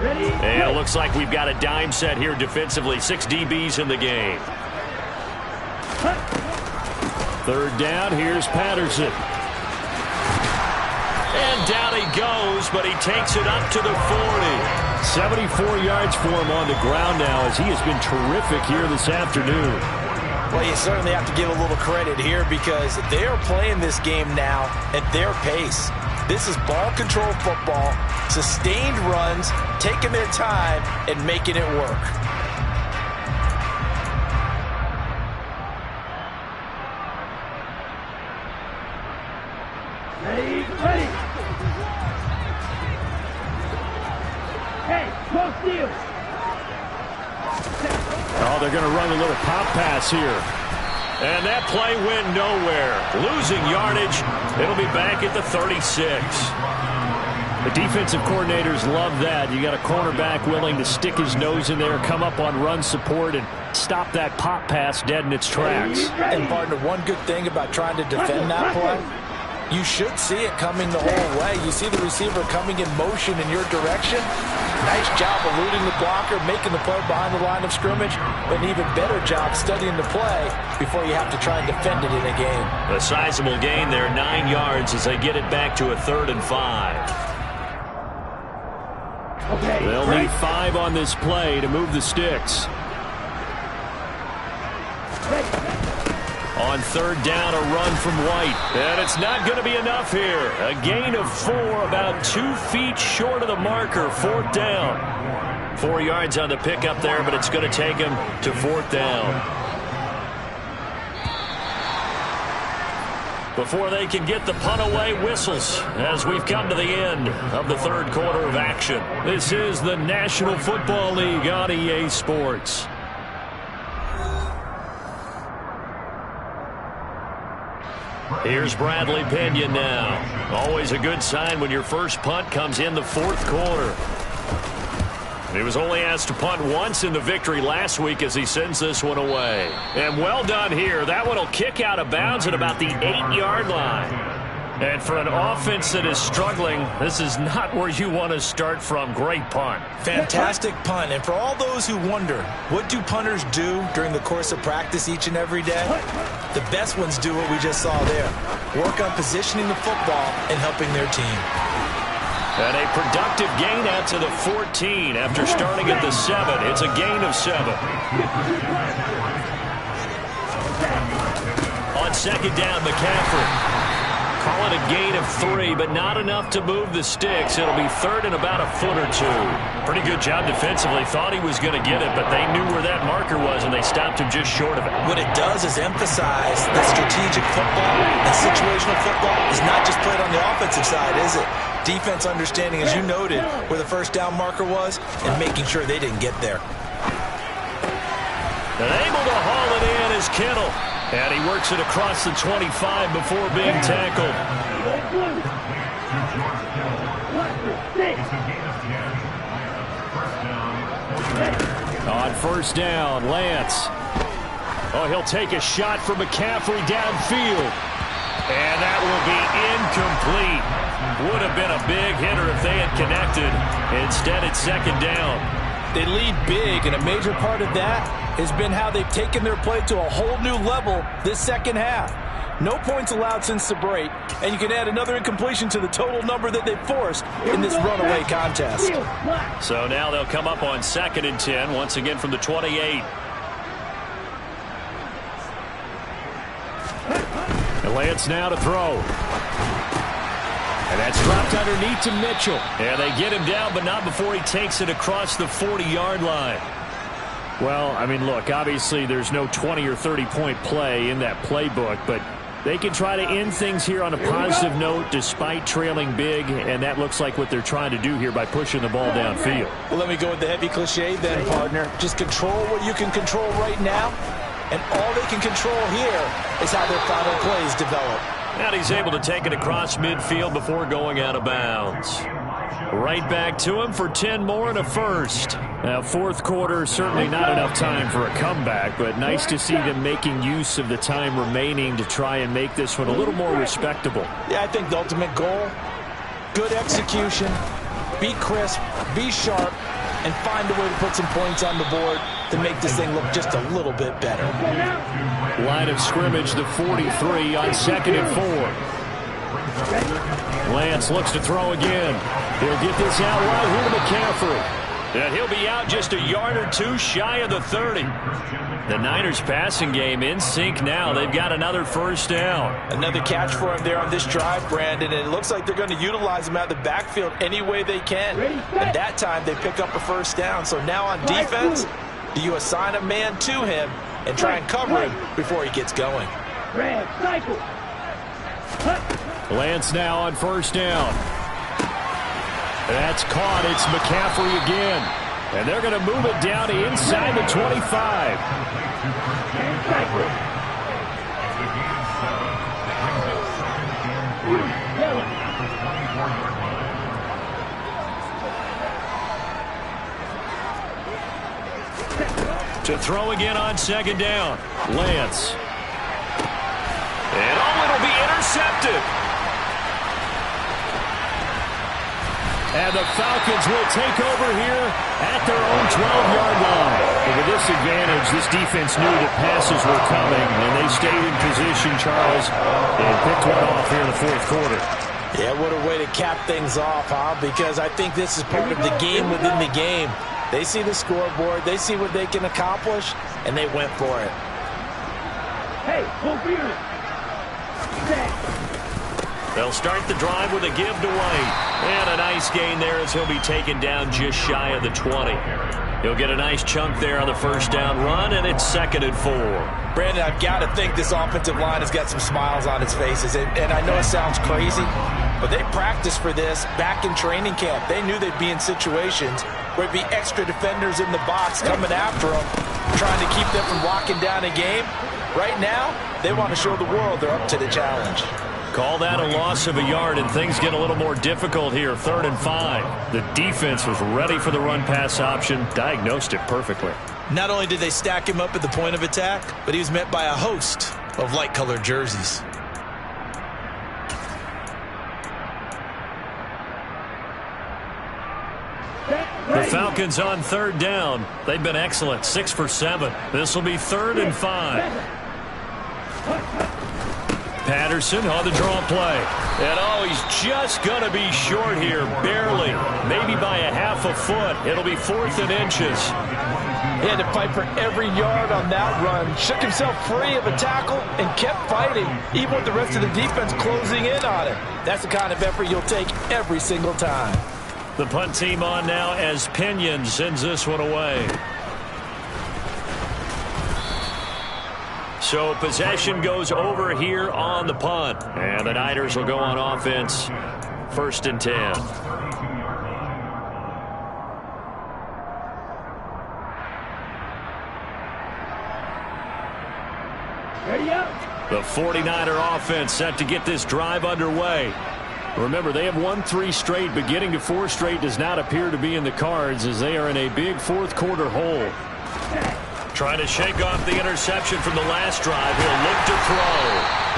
And it looks like we've got a dime set here defensively. 6 DBs in the game. 3rd down, here's Patterson. And down he goes, but he takes it up to the 40. 74 yards for him on the ground now as he has been terrific here this afternoon. Well, you certainly have to give a little credit here because they are playing this game now at their pace. This is ball control football, sustained runs, taking their time, and making it work. Ready. Hey, close deal. Oh, they're going to run a little pop pass here. And that play went nowhere. Losing yardage. It'll be back at the 36. The defensive coordinators love that. You got a cornerback willing to stick his nose in there, come up on run support, and stop that pop pass dead in its tracks. And, partner, one good thing about trying to defend that play, you should see it coming the whole way. You see the receiver coming in motion in your direction. Nice job eluding the blocker, making the play behind the line of scrimmage, but an even better job studying the play before you have to try and defend it in a game. A sizable gain there, 9 yards as they get it back to a 3rd and 5. Okay, they'll need 5 on this play to move the sticks. On 3rd down, a run from White. And it's not going to be enough here. A gain of 4, about 2 feet short of the marker. 4th down. 4 yards on the pickup there, but it's going to take him to 4th down. Before they can get the punt away, whistles as we've come to the end of the 3rd quarter of action. This is the National Football League on EA Sports. Here's Bradley Pinion now. Always a good sign when your first punt comes in the 4th quarter. He was only asked to punt once in the victory last week as he sends this one away. And well done here. That one will kick out of bounds at about the 8-yard line. And for an offense that is struggling, this is not where you want to start from. Great punt. Fantastic punt. And for all those who wonder, what do punters do during the course of practice each and every day? The best ones do what we just saw there. Work on positioning the football and helping their team. And a productive gain out to the 14 after starting at the 7. It's a gain of 7. On 2nd down, McCaffrey. Call it a gain of 3, but not enough to move the sticks. It'll be 3rd and about a foot or 2. Pretty good job defensively. Thought he was going to get it, but they knew where that marker was, and they stopped him just short of it. What it does is emphasize that strategic football and situational football is not just played on the offensive side, is it? Defense understanding, as you noted, where the 1st down marker was and making sure they didn't get there. And able to haul it in is Kittle. And he works it across the 25 before being tackled. On 1st down, Lance. Oh, he'll take a shot from McCaffrey downfield. And that will be incomplete. Would have been a big hitter if they had connected. Instead, it's 2nd down. They lead big, and a major part of that has been how they've taken their play to a whole new level this 2nd half. No points allowed since the break, and you can add another incompletion to the total number that they forced in this runaway contest. So now they'll come up on 2nd and 10, once again from the 28. And Lance now to throw. And that's dropped underneath to Mitchell. And they get him down, but not before he takes it across the 40-yard line. Well, I mean, look, obviously there's no 20 or 30-point play in that playbook, but they can try to end things here on a positive note despite trailing big, and that looks like what they're trying to do here by pushing the ball downfield. Well, let me go with the heavy cliche then, partner. Just control what you can control right now, and all they can control here is how their final plays develop. And he's able to take it across midfield before going out of bounds. Right back to him for 10 more and a first. Now, fourth quarter, certainly not enough time for a comeback, but nice to see them making use of the time remaining to try and make this one a little more respectable. Yeah, I think the ultimate goal, good execution, be crisp, be sharp, and find a way to put some points on the board to make this thing look just a little bit better. Line of scrimmage, the 43 on 2nd and 4. Lance looks to throw again. He'll get this out right here to McCaffrey. And he'll be out just a yard or two shy of the 30. The Niners passing game in sync now. They've got another first down. Another catch for him there on this drive, Brandon, and it looks like they're going to utilize him out of the backfield any way they can. And that time they pick up a first down. So now on defense, do you assign a man to him and try and cover him before he gets going? Lance now on first down. That's caught. It's McCaffrey again. And they're going to move it down to inside the 25. To throw again on 2nd down. Lance. And it'll be intercepted. And the Falcons will take over here at their own 12-yard line. But with this advantage, this defense knew that passes were coming, and they stayed in position, Charles, and picked one off here in the fourth quarter. Yeah, what a way to cap things off, huh? Because I think this is part of the game within the game. They see the scoreboard, they see what they can accomplish, and they went for it. Hey, go here. They'll start the drive with a give to White. And a nice gain there as he'll be taken down just shy of the 20. He'll get a nice chunk there on the first down run, and it's 2nd and 4. Brandon, I've got to think this offensive line has got some smiles on its faces. And I know it sounds crazy, but they practiced for this back in training camp. They knew they'd be in situations where it'd be extra defenders in the box coming after them, trying to keep them from locking down a game. Right now, they want to show the world they're up to the challenge. Call that a loss of a yard, and things get a little more difficult here. 3rd and 5. The defense was ready for the run-pass option, diagnosed it perfectly. Not only did they stack him up at the point of attack, but he was met by a host of light-colored jerseys. The Falcons on 3rd down. They've been excellent, 6 for 7. This will be 3rd and 5. Patterson on the draw play. And he's just going to be short here, barely. Maybe by a half a foot. It'll be 4th and inches. He had to fight for every yard on that run. Shook himself free of a tackle and kept fighting, even with the rest of the defense closing in on him. That's the kind of effort you'll take every single time. The punt team on now as Pinion sends this one away. So possession goes over here on the punt. And the Niners will go on offense. 1st and 10. The 49er offense set to get this drive underway. Remember, they have won 3 straight, but getting to 4 straight does not appear to be in the cards as they are in a big fourth quarter hole. Trying to shake off the interception from the last drive. He'll look to throw.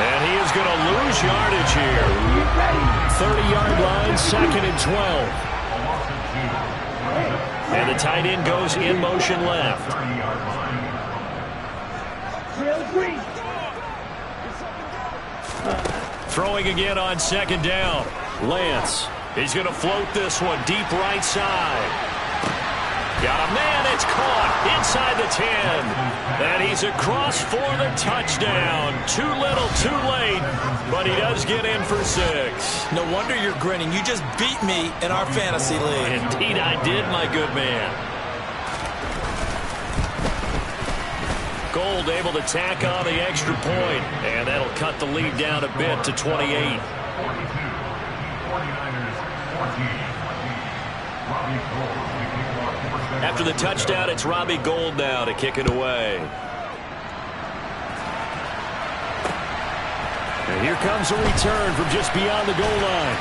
And he is going to lose yardage here. 30-yard line, 2nd and 12. And the tight end goes in motion left. Throwing again on second down. Lance. He's going to float this one deep right side. Got a man. It's caught inside the 10. And he's across for the touchdown. Too little, too late. But he does get in for 6. No wonder you're grinning. You just beat me in our fantasy league. Indeed I did, my good man. Gold able to tack on the extra point. And that'll cut the lead down a bit to 28. After the touchdown, it's Robbie Gould now to kick it away. And here comes a return from just beyond the goal line.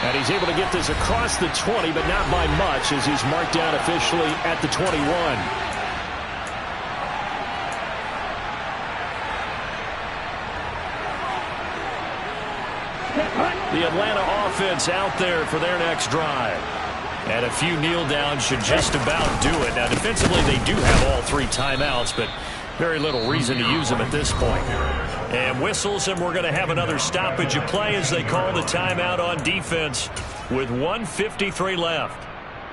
And he's able to get this across the 20, but not by much, as he's marked down officially at the 21. The Atlanta offense out there for their next drive. And a few kneel downs should just about do it. Now, defensively, they do have all 3 timeouts, but very little reason to use them at this point. And whistles, and we're going to have another stoppage of play as they call the timeout on defense with 1:53 left.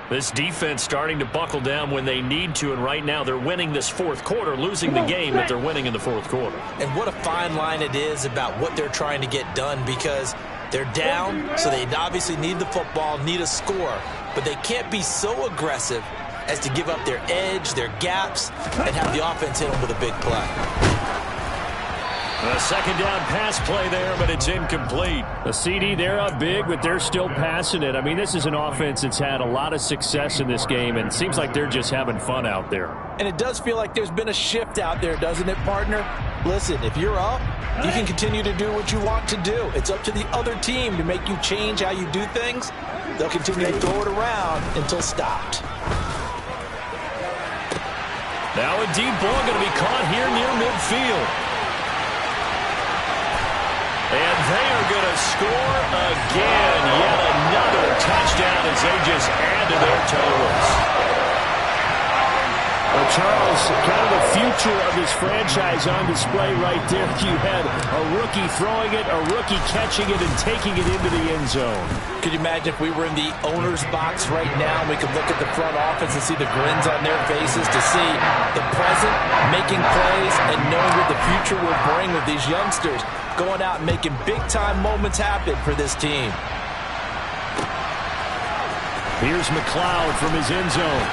This defense starting to buckle down when they need to, and right now they're winning this fourth quarter, losing the game, but they're winning in the fourth quarter. And what a fine line it is about what they're trying to get done, because they're down, so they obviously need the football, need a score, but they can't be so aggressive as to give up their edge, their gaps, and have the offense hit them with a big play. A second down pass play there, but it's incomplete. The CD, they're up big, but they're still passing it. I mean, this is an offense that's had a lot of success in this game, and it seems like they're just having fun out there. And it does feel like there's been a shift out there, doesn't it, partner? Listen, if you're up, you can continue to do what you want to do. It's up to the other team to make you change how you do things. They'll continue to throw it around until stopped. Now a deep ball going to be caught here near midfield. And they are going to score again. Yet another touchdown as they just add to their totals. Well, Charles, kind of the future of this franchise on display right there. You had a rookie throwing it, a rookie catching it, and taking it into the end zone. Could you imagine if we were in the owner's box right now and we could look at the front office and see the grins on their faces, to see the present making plays and knowing what the future will bring with these youngsters going out and making big-time moments happen for this team. Here's McLeod from his end zone.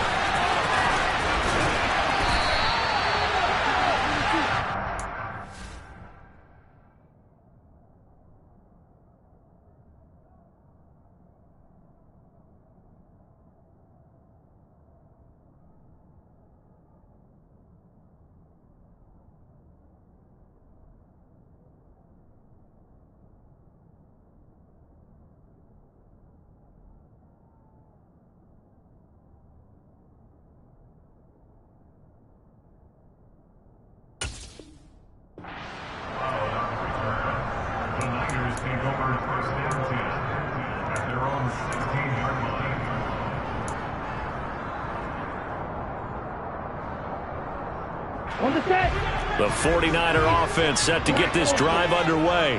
The 49er offense set to get this drive underway.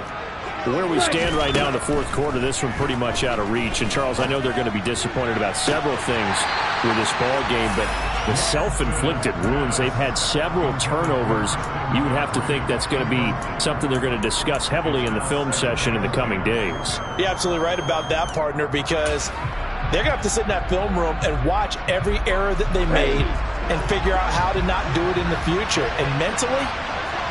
Where we stand right now in the fourth quarter, this one pretty much out of reach. And, Charles, I know they're going to be disappointed about several things with this ball game, but the self-inflicted wounds, they've had several turnovers. You would have to think that's going to be something they're going to discuss heavily in the film session in the coming days. You're absolutely right about that, partner, because they're going to have to sit in that film room and watch every error that they made and figure out how to not do it in the future. And mentally,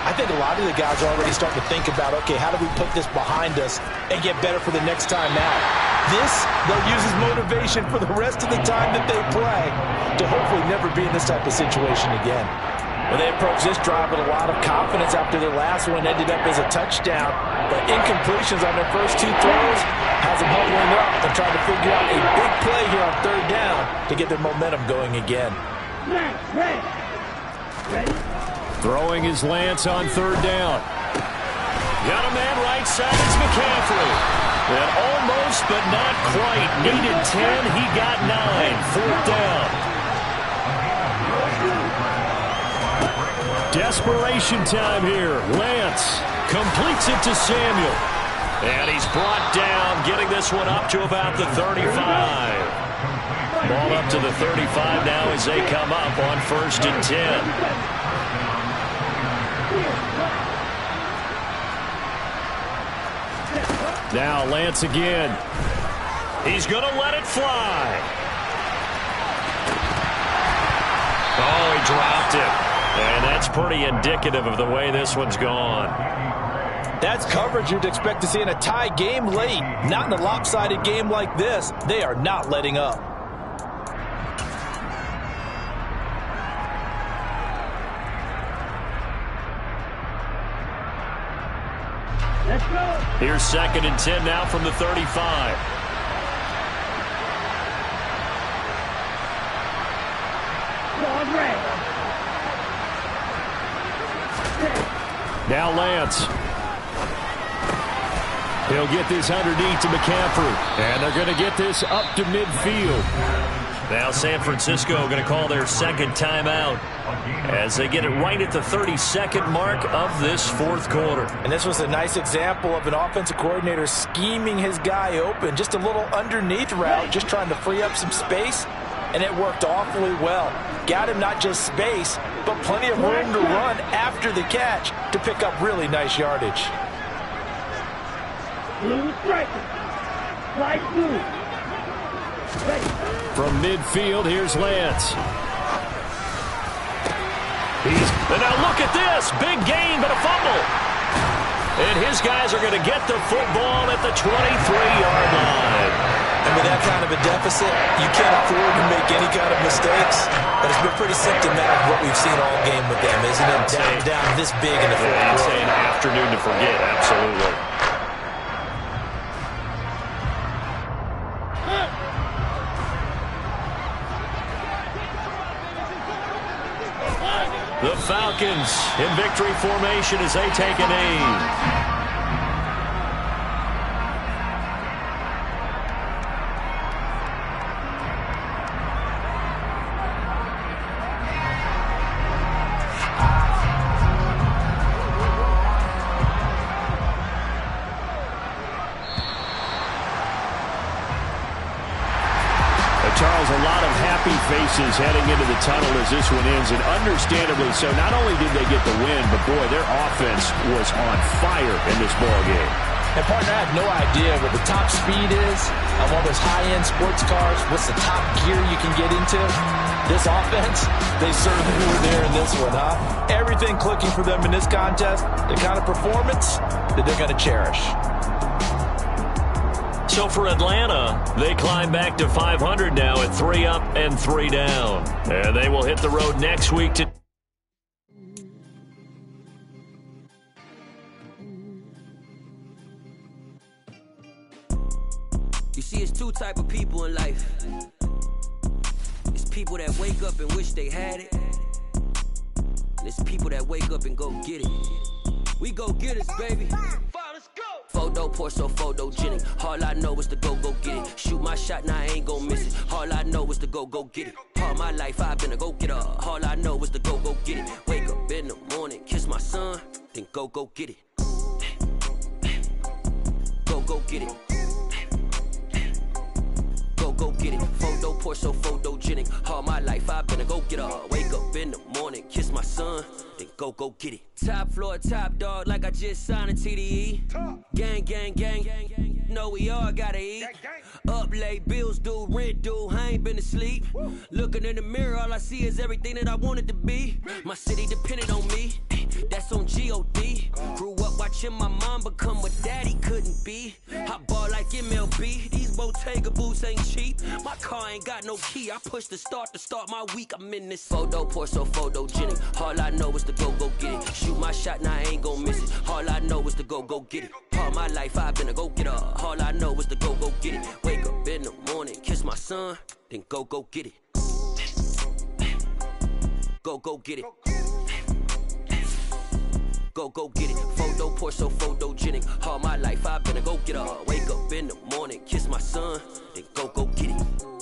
I think a lot of the guys are already starting to think about, okay, how do we put this behind us and get better for the next time out? This, they'll use as motivation for the rest of the time that they play to hopefully never be in this type of situation again. Well, they approached this drive with a lot of confidence after their last one ended up as a touchdown, but incompletions on their first 2 throws has them huddling up and trying to figure out a big play here on third down to get their momentum going again. Throwing his Lance on third down. Got a man right side, it's McCaffrey. And almost, but not quite. Needed 10, he got 9. Fourth down. Desperation time here. Lance completes it to Samuel. And he's brought down, getting this one up to about the 35. Ball up to the 35 now as they come up on 1st and 10. Now Lance again. He's going to let it fly. Oh, he dropped it. And that's pretty indicative of the way this one's gone. That's coverage you'd expect to see in a tie game late. Not in a lopsided game like this. They are not letting up. Let's go. Here's 2nd and 10 now from the 35. Ball red. Now Lance. He'll get this underneath to McCaffrey. And they're going to get this up to midfield. Now San Francisco going to call their 2nd timeout as they get it right at the 32nd mark of this 4th quarter. And this was a nice example of an offensive coordinator scheming his guy open. Just a little underneath route, just trying to free up some space. And it worked awfully well. Got him not just space, but plenty of room to run after the catch to pick up really nice yardage. Blue striker. Light blue. From midfield, here's Lance. And now look at this. Big gain, but a fumble. And his guys are going to get the football at the 23-yard line. And with that kind of a deficit, you can't afford to make any kind of mistakes. But it's been pretty symptomatic what we've seen all game with them, isn't it? Down this big in the fourth quarter. I'd say an afternoon to forget, absolutely. The Falcons in victory formation as they take an aim. Charles, a lot of happy faces heading into the tunnel as this one ends, and understandably so. Not only did they get the win, but boy, their offense was on fire in this ball game. And partner, I have no idea what the top speed is on one of those high-end sports cars. What's the top gear you can get into? This offense, they certainly were there in this one, huh? Everything clicking for them in this contest, the kind of performance that they're going to cherish. So for Atlanta, they climb back to 500 now at 3 up and 3 down. And they will hit the road next week to... You see, it's two type of people in life. It's people that wake up and wish they had it. And it's people that wake up and go get it. We go get it, baby. Photo pour so photogenic. All I know is to go get it. Shoot my shot, now I ain't gon' miss it. All I know is to go get it. All my life I've been a go-getter. All I know is to go get it. Wake up in the morning, kiss my son, then go get it. Go get it. Go get it. Photo pour so photogenic. All my life I've been a go-getter. Wake up in the morning, kiss my son, then go get it. Top floor, top dog, like I just signed a TDE. Gang, gang, gang, gang, gang. Know we all gotta eat. Up late, bills due, rent due, I ain't been asleep. Looking in the mirror, all I see is everything that I wanted to be. My city depended on me, that's on G.O.D. Grew up watching my mom become what daddy couldn't be. I ball like MLB, these Bottega boots ain't cheap. My car ain't got no key, I push the start to start my week. I'm in this photo pour so photogenic. All I know is to go get it. Shoot my shot, now I ain't gon' miss it. All I know is to go get it. All my life I've been a go-getter. All I know is to go get it. Wake up in the morning, kiss my son, then go get it. Go get it. Go get it. Photo pour so photogenic. All my life I've been a go-getter. Wake up in the morning, kiss my son, then go get it.